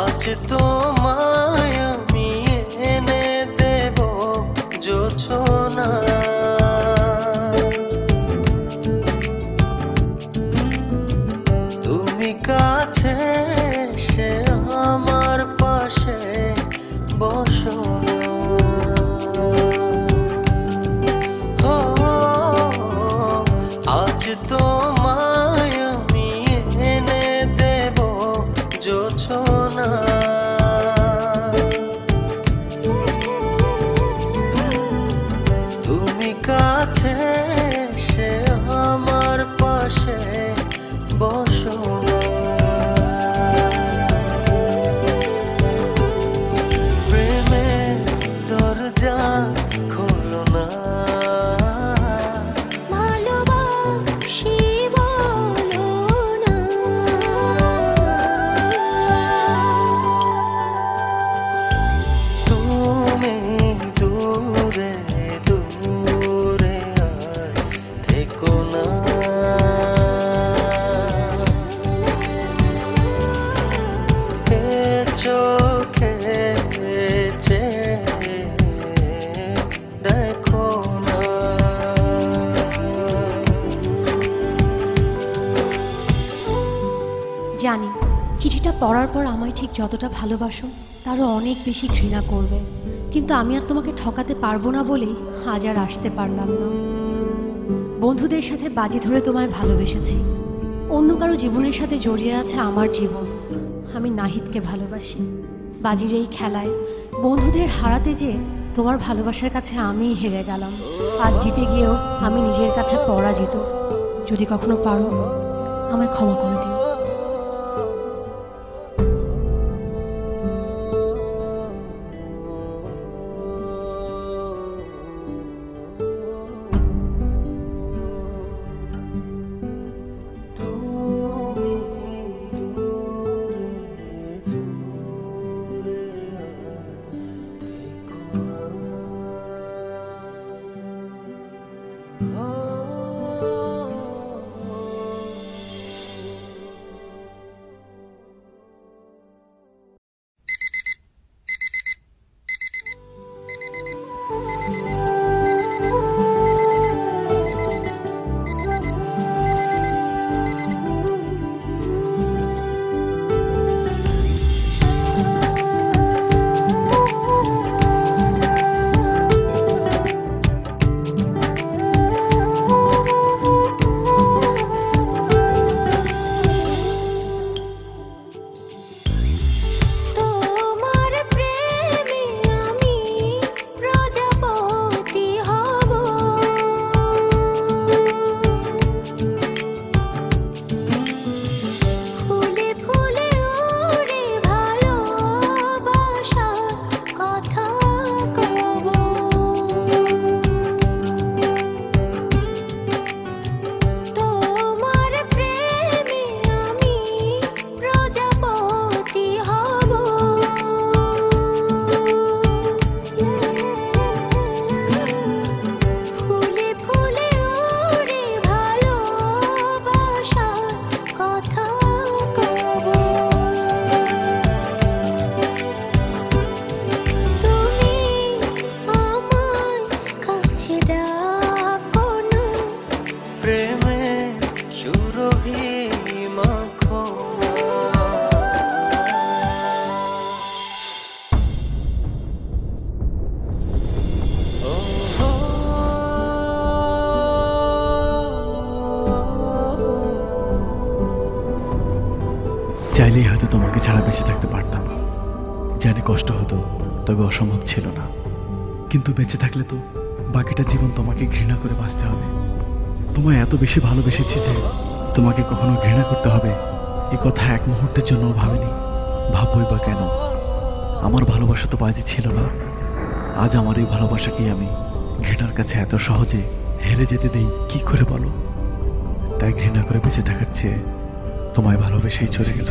আজ তোমায় আমি এনে দেব জোছনা, তুমি কাছে এসে আমার পাশে বসো না। আজ তোমায় আমি এনে দেব জোছনা, তুমি কাছে এসে আমার পাশে বসো না। প্রেমের দরজা খোলো না, ভালোবাসি বলো না। তুমি দূরে দূরে আর থেকো না। এ চোখে চেয়ে দেখো না। জানি চিঠিটা পড়ার পর আমায় ঠিক যতটা ভালোবাসো তারও অনেক বেশি ঘৃণা করবে, কিন্তু আমি আর তোমাকে ঠকাতে পারবো না বলেই আজ আর আসতে পারলাম না। বন্ধুদের সাথে বাজি ধরে তোমায় ভালোবেসেছি, অন্য কারো জীবনের সাথে জড়িয়ে আছে আমার জীবন। আমি নাহিদকে ভালোবাসি। বাজির এই খেলায় বন্ধুদের হারাতে যে তোমার ভালোবাসার কাছে আমিই হেরে গেলাম। আজ জিতে গিয়েও আমি নিজের কাছে পরাজিত। যদি কখনো পারো আমায় ক্ষমা করে দিও। দহি মাখো না। চাইলেই হয়তো তোমাকে ছাড়া বেঁচে থাকতে পারতাম, জানি কষ্ট হতো, তবে অসম্ভব ছিল না। কিন্তু বেঁচে থাকলে তো বাকিটা জীবন তোমাকে ঘৃণা করে বাঁচতে হবে। তোমায় এত বেশি ভালোবেসেছি যে তোমাকে কখনো ঘৃণা করতে হবে এই কথা এক মুহূর্তের জন্য ভাবিনি। ভাববই বা কেন? আমার ভালোবাসা তো বাজি ছিল না। আজ আমার এই ভালোবাসাকেই আমি ঘৃণার কাছে এত সহজে হেরে যেতে দেই কি করে বলো? তাই ঘৃণা করে বেঁচে থাকার চেয়ে তোমায় ভালোবেসেই চলে গেল।